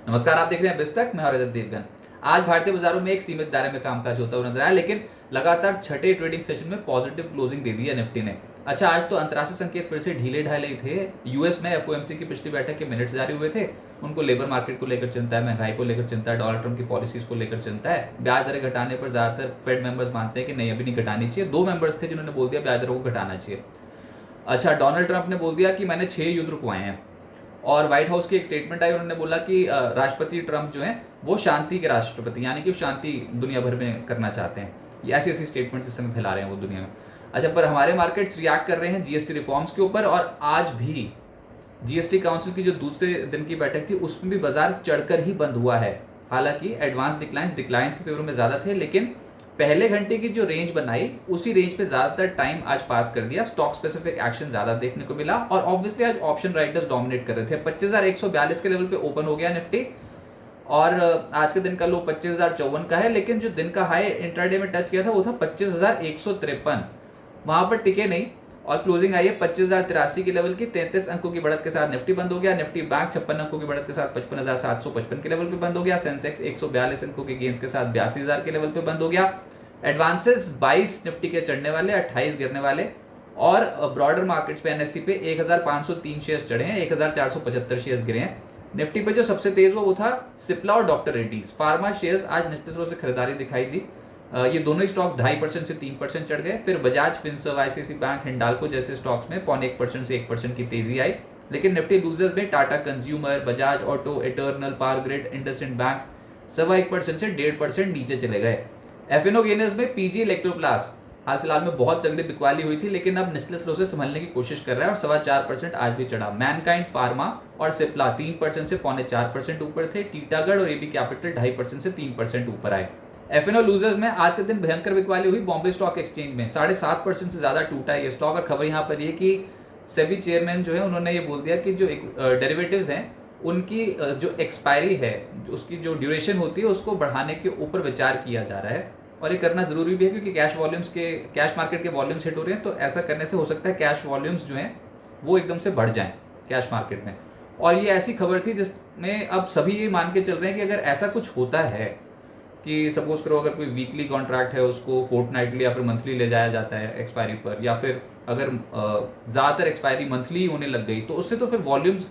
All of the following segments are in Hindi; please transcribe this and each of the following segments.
नमस्कार, आप देख रहे हैं बिस्तक। मैं हूं रजत देवगन। आज भारतीय बाजारों में एक सीमित दायरे में कामकाज होता हुआ नजर आया, लेकिन लगातार छठे ट्रेडिंग सेशन में पॉजिटिव क्लोजिंग दे दी है निफ्टी ने। अच्छा, आज तो अंतर्राष्ट्रीय संकेत फिर से ढीले ढाले ही थे। यूएस में एफओएमसी की पिछली बैठक के मिनट्स जारी हुए थे। उनको लेबर मार्केट को लेकर चिंता है, महंगाई को लेकर चिंता है, डोनाल्ड ट्रंप की पॉलिसीज को लेकर चिंता है। ब्याज दरें घटाने पर ज्यादातर फेड मेंबर्स मानते हैं कि नहीं, अभी नहीं घटानी चाहिए। 2 मेंबर्स थे जिन्होंने बोल दिया ब्याज दरों को घटाना चाहिए। अच्छा, डोनाल्ड ट्रंप ने बोल दिया कि मैंने 6 युद्ध रुकवाए हैं। और व्हाइट हाउस की एक स्टेटमेंट आई, उन्होंने बोला कि राष्ट्रपति ट्रंप जो हैं वो शांति के राष्ट्रपति, यानी कि शांति दुनिया भर में करना चाहते हैं। ये ऐसी ऐसी स्टेटमेंट्स इस समय फैला रहे हैं वो दुनिया में। अच्छा, पर हमारे मार्केट्स रिएक्ट कर रहे हैं जीएसटी रिफॉर्म्स के ऊपर, और आज भी जीएसटी काउंसिल की जो दूसरे दिन की बैठक थी उसमें भी बाजार चढ़कर ही बंद हुआ है। हालांकि एडवांस डिक्लाइंस के फेवर में ज्यादा थे, लेकिन पहले घंटे की जो रेंज बनाई उसी रेंज पे ज्यादातर टाइम आज पास कर दिया। स्टॉक स्पेसिफिक एक्शन ज्यादा देखने को मिला, और ऑब्वियसली आज ऑप्शन राइटर्स डोमिनेट कर रहे थे। 25,142 के लेवल पे ओपन हो गया निफ्टी, और आज के दिन का लो 25,054 का है, लेकिन जो दिन का हाई इंट्राडे में टच किया था वो था 25,153। वहां पर टिके नहीं, और क्लोजिंग आई है 25,083 के लेवल की। 33 अंकों की बढ़त के साथ निफ्टी बंद हो गया। निफ्टी बैंक 56 अंकों की बढ़त के साथ 55,755 के लेवल पे बंद हो गया। सेंसेक्स 142 अंकों के गेंस के साथ 82,000 के लेवल पे बंद हो गया। एडवांसेस 22 निफ्टी के चढ़ने वाले, 28 गिरने वाले, और ब्रॉडर मार्केट्स पे एनएससी पे 1,503 शेयर्स चढ़े हैं, 1,475 शेयर्स गिरे हैं। निफ्टी पे जो सबसे तेज हुआ वो था सिप्ला और डॉक्टर रेड्डीज। फार्मा शेयर्स आज निश्चित रूप से खरीदारी दिखाई दी। ये दोनों ही स्टॉक्स 2.5% से 3% चढ़ गए। फिर Bajaj Finserv, ICICI bank, Hindalco जैसे स्टॉक्स में 0.25% से 1% की तेजी आई। लेकिन निफ्टी लूजर्स में Tata consumer, Bajaj auto, eternal, power grid, IndusInd bank 1.25% से 1.5% नीचे चले गए। एफएनओ गेनर्स में पीजी इलेक्ट्रोप्लास्ट हाल फिलहाल में बहुत तगड़ी बिकवाली हुई थी, लेकिन अब निचले स्लो से संभलने की कोशिश कर रहा है और 4.25% आज भी चढ़ा। मैनकाइंड फार्मा और सिप्ला 3% से 4.25% ऊपर थे। टीटागढ़ और एबी कैपिटल 2.5% से 3% ऊपर आए। एफएनओ लूजर्स में आज के दिन भयंकर बिकवाली हुई। बॉम्बे स्टॉक एक्सचेंज में 7.5% से ज्यादा टूटा है ये स्टॉक। और खबर यहाँ पर ये कि सेबी चेयरमैन जो है उन्होंने ये बोल दिया कि जो डेरिवेटिव्स हैं उनकी जो एक्सपायरी है, उसकी जो ड्यूरेशन होती है उसको बढ़ाने के ऊपर विचार किया जा रहा है। और ये करना जरूरी भी है, क्योंकि कैश मार्केट के वॉल्यूम्स हिट हो रहे हैं। तो ऐसा करने से हो सकता है कैश वॉल्यूम्स जो हैं वो एकदम से बढ़ जाएं कैश मार्केट में। और ये ऐसी खबर थी जिसमें अब सभी ये मान के चल रहे हैं कि अगर ऐसा कुछ होता है कि सपोज करो अगर कोई वीकली कॉन्ट्रैक्ट है उसको फोर्टनाइटली या फिर मंथली ले जाया जाता है एक्सपायरी पर, या फिर अगर ज़्यादातर एक्सपायरी मंथली होने लग गई तो उससे तो फिर वॉल्यूम्स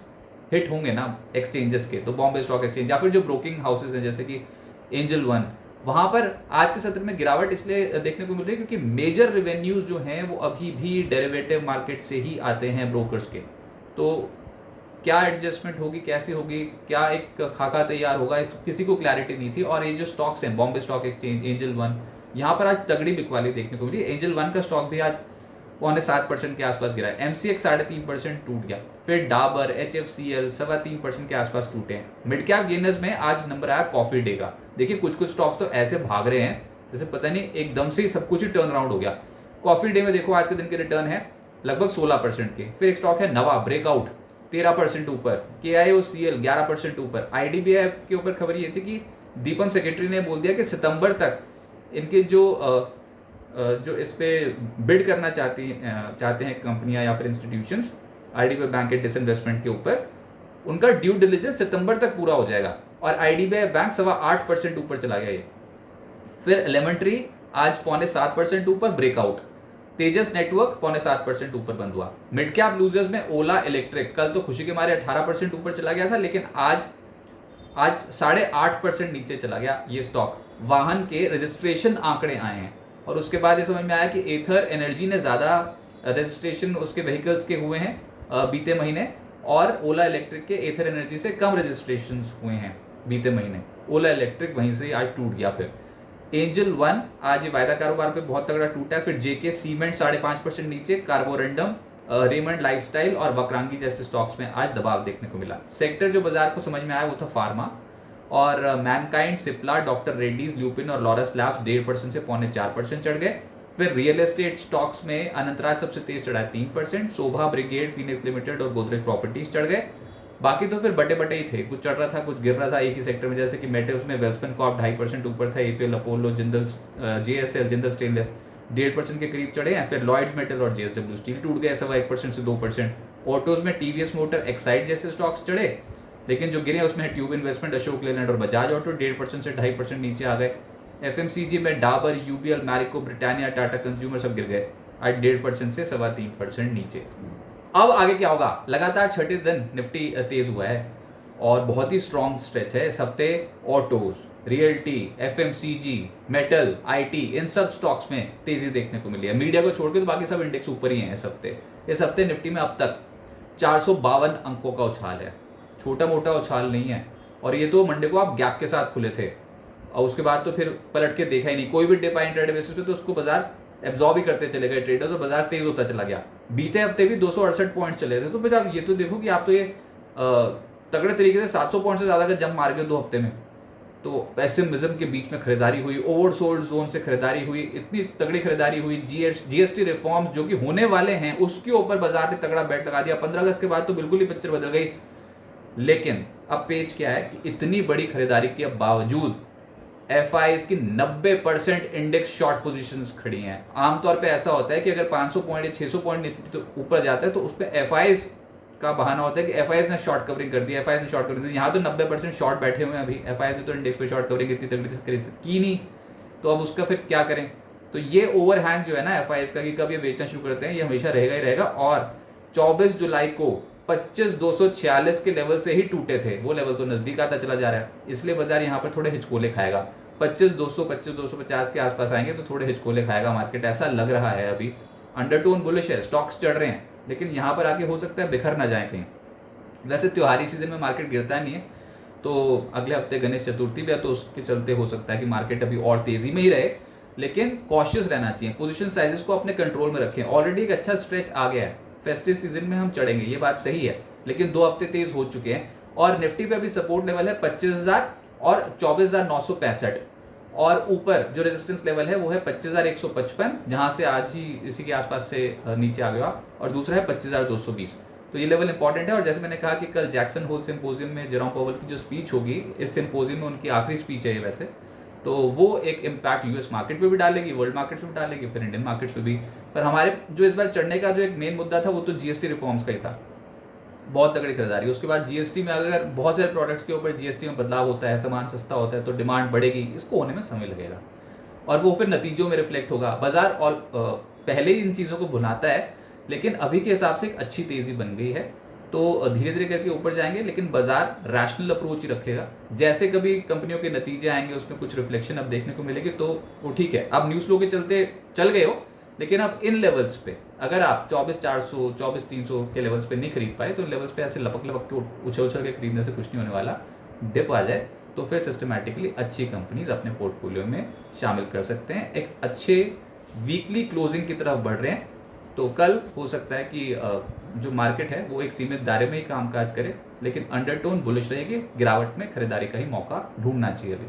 हिट होंगे ना एक्सचेंजेस के। तो बॉम्बे स्टॉक एक्सचेंज या फिर जो ब्रोकिंग हाउसेज हैं जैसे कि एंजल वन, वहाँ पर आज के सत्र में गिरावट इसलिए देखने को मिल रही है क्योंकि मेजर रिवेन्यूज जो हैं वो अभी भी डेरिवेटिव मार्केट से ही आते हैं ब्रोकर्स के। तो क्या एडजस्टमेंट होगी, कैसे होगी, क्या एक खाका तैयार होगा, तो किसी को क्लैरिटी नहीं थी। और ये जो स्टॉक्स हैं Bombay stock exchange, angel one, यहाँ पर आज तगड़ी बिकवाली देखने को मिली। एंजल वन का स्टॉक भी आज 7.25% के आसपास गिरा है। एमसीएक्स 3.5% टूट गया। फिर डाबर, एचएफसीएल 3.25% के आसपास टूटे हैं। मिड कैप गेनर्स में आज नंबर आया कॉफी डे का। देखिए कुछ स्टॉक्स तो ऐसे भाग रहे हैं जैसे पता नहीं एकदम से ही सब कुछ ही टर्न अराउंड हो गया। कॉफी डे में देखो आज के दिन के रिटर्न है लगभग 16% के। फिर एक स्टॉक है नवा ब्रेकआउट 13% ऊपर, KIOCL 11% ऊपर। आईडीबीआई के ऊपर खबर ये थी कि दीपम सेक्रेटरी ने बोल दिया कि सितंबर तक इनके जो इस पे बिड करना चाहते हैं कंपनियां या फिर इंस्टीट्यूशंस आईडीबीआई बैंक के डिसइन्वेस्टमेंट के ऊपर, उनका ड्यू डिलिजेंस सितंबर तक पूरा हो जाएगा। और आईडीबीआई बैंक 8.25% ऊपर चला गया ये। फिर एलिमेंट ट्री आज 6.25% ऊपर ब्रेकआउट। तेजस नेटवर्क 6.25% ऊपर बंद हुआ। मिड कैप लूजर्स में ओला इलेक्ट्रिक कल तो खुशी के मारे 18% ऊपर चला गया था, लेकिन आज 8.5% नीचे चला गया ये स्टॉक। वाहन के रजिस्ट्रेशन आंकड़े आए हैं और उसके बाद ये समझ में आया कि एथर एनर्जी ने ज़्यादा रजिस्ट्रेशन उसके व्हीकल्स के हुए हैं बीते महीने, और ओला इलेक्ट्रिक के एथर एनर्जी से कम रजिस्ट्रेशन हुए हैं बीते महीने। ओला इलेक्ट्रिक वहीं से आज टूट गया। फिर एंजल वन आज ये वायदा कारोबार पे बहुत तगड़ा टूटा है। फिर जेके सीमेंट 5.5% नीचे। कार्बोरेंडम, रेमंड लाइफस्टाइल और वक्रांगी जैसे स्टॉक्स में आज दबाव देखने को मिला। सेक्टर जो बाजार को समझ में आया वो था फार्मा, और Mankind, Cipla, doctor Reddy's, lupin और लॉरस लैब्स 1.5% से 4.25% चढ़ गए। फिर रियल एस्टेट स्टॉक्स में अनंतराज सबसे तेज चढ़ा 3%। शोभा, ब्रिगेड, फिनिक्स लिमिटेड और गोदरेज प्रॉपर्टीज चढ़ गए। बाकी तो फिर बटे ही थे, कुछ चढ़ रहा था कुछ गिर रहा था एक ही सेक्टर में। जैसे कि मेटल्स में वेल्सपन कॉर्प 2.5% ऊपर था। APL, Apollo, Jindal, JSL, Jindal stainless 1.5% के करीब चढ़े हैं। फिर लॉयड्स मेटल और JSW स्टील टूट गए 1% से 2%। ऑटोज में टीवीएस मोटर, एक्साइड जैसे स्टॉक्स चढ़े। लेकिन जो गिरे उसमें ट्यूब इन्वेस्टमेंट, अशोक लेलैंड और बजाज ऑटो 1.5% से 2.5% नीचे आ गए। FMCG में Dabur, UBL, Marico, Britannia, Tata consumer सब गिर गए आज 1.5% से 3.25% नीचे। अब आगे क्या होगा? लगातार छठे दिन निफ्टी तेज हुआ है और बहुत ही स्ट्रॉन्ग स्ट्रेच है इस हफ्ते। Autos, realty, FMCG, metal, IT इन सब स्टॉक्स में तेजी देखने को मिली है। मीडिया को छोड़ के तो बाकी सब इंडेक्स ऊपर ही हैं इस हफ्ते। इस हफ्ते निफ्टी में अब तक 452 अंकों का उछाल है, छोटा मोटा उछाल नहीं है। और ये तो मंडे को आप गैप के साथ खुले थे और उसके बाद तो फिर पलट के देखा ही नहीं। कोई भी डिप आई इंट्राडे बेसिस पे तो उसको बाजार एब्जॉर्ब ही करते चले गए ट्रेडर्स और बाजार तेज होता चला गया। बीते हफ्ते भी 268 पॉइंट चले थे। तो फिर आप ये तो देखो कि आप तो ये तगड़े तरीके से 700 पॉइंट से ज़्यादा का जंप मार गए 2 हफ्ते में। तो पेसिमिज्म के बीच में खरीदारी हुई, ओवरसोल्ड जोन से खरीदारी हुई, इतनी तगड़ी खरीदारी हुई। GST रिफॉर्म्स जो कि होने वाले हैं उसके ऊपर बाजार ने तगड़ा बैट लगा दिया। 15 अगस्त के बाद तो बिल्कुल ही पिक्चर बदल गई। लेकिन अब पेज क्या है कि इतनी बड़ी खरीदारी के बावजूद FIs की 90% इंडेक्स शॉर्ट पोजीशंस खड़ी हैं। आमतौर पे ऐसा होता है कि अगर 500 पॉइंट या 600 पॉइंट तो ऊपर जाता है तो उस पर FIs का बहाना होता है कि FIs ने शॉर्ट कवरिंग कर दी, FIs ने शॉर्ट कवरिंग दी। यहाँ तो 90% शॉर्ट बैठे हुए हैं अभी। FIs ने तो इंडेक्स पे शॉर्ट कवरिंग इतनी तगड़ी से की नहीं, तो अब उसका फिर क्या करें? तो ये ओवरहैंग जो है ना FIs का कि कब ये बेचना शुरू करते हैं, ये हमेशा रहेगा ही रहेगा। और 24 जुलाई को 25,246 के लेवल से ही टूटे थे, वो लेवल तो नजदीक आता चला जा रहा है, इसलिए बाजार यहाँ पर थोड़े हिचकोले खाएगा। 25,200 25,250 के आसपास आएंगे तो थोड़े हिचकोले खाएगा मार्केट, ऐसा लग रहा है। अभी अंडरटोन बुलिश है, स्टॉक्स चढ़ रहे हैं, लेकिन यहाँ पर आके हो सकता है बिखर ना जाए कहीं। वैसे त्योहारी सीजन में मार्केट गिरता नहीं है, तो अगले हफ्ते गणेश चतुर्थी भी है, तो उसके चलते हो सकता है कि मार्केट अभी और तेजी में ही रहे, लेकिन कॉशियस रहना चाहिए। पोजीशन साइजेस को अपने कंट्रोल में रखें। ऑलरेडी एक अच्छा स्ट्रेच आ गया है, फेस्टिव सीजन में हम चढ़ेंगे, ये बात सही है, लेकिन 2 हफ्ते तेज हो चुके हैं। और निफ्टी पे अभी सपोर्ट लेवल है 25,000 और 24,965, और ऊपर जो रेजिस्टेंस लेवल है वो है 25,155, जहां से आज ही इसी के आसपास से नीचे आ गया। और दूसरा है 25,220। तो ये लेवल इंपॉर्टेंट है। और जैसे मैंने कहा कि कल जैक्सन होल सिंपोजियम में जेरोम पावेल की जो स्पीच होगी, इस सिंपोजियम में उनकी आखिरी स्पीच है ये वैसे, तो वो एक इम्पैक्ट यूएस मार्केट पे भी डालेगी, वर्ल्ड मार्केट्स पे भी डालेगी, फिर इंडियन मार्केट्स पे भी। पर हमारे जो इस बार चढ़ने का जो एक मेन मुद्दा था वो तो GST रिफॉर्म्स का ही था। बहुत तगड़ी खरीदारी। उसके बाद GST में अगर बहुत सारे प्रोडक्ट्स के ऊपर GST में बदलाव होता है, सामान सस्ता होता है, तो डिमांड बढ़ेगी। इसको होने में समय लगेगा और वो फिर नतीजों में रिफ्लेक्ट होगा। बाजार और पहले ही इन चीज़ों को भुनाता है, लेकिन अभी के हिसाब से एक अच्छी तेज़ी बन गई है, तो धीरे धीरे करके ऊपर जाएंगे, लेकिन बाजार रैशनल अप्रोच ही रखेगा। जैसे कभी कंपनियों के नतीजे आएंगे उसमें कुछ रिफ्लेक्शन अब देखने को मिलेगी, तो वो ठीक है। अब न्यूज़ फ्लो के चलते चल गए हो, लेकिन अब इन लेवल्स पे अगर आप 24,400 24,300 के लेवल्स पे नहीं खरीद पाए, तो इन लेवल्स पे ऐसे लपक लपक के उछल के खरीदने से कुछ नहीं होने वाला। डिप आ जाए तो फिर सिस्टमैटिकली अच्छी कंपनीज अपने पोर्टफोलियो में शामिल कर सकते हैं। एक अच्छे वीकली क्लोजिंग की तरफ बढ़ रहे हैं, तो कल हो सकता है कि जो मार्केट है वो एक सीमित दायरे में ही कामकाज करे, लेकिन अंडरटोन बुलिश रहेगी। गिरावट में खरीदारी का ही मौका ढूंढना चाहिए अभी।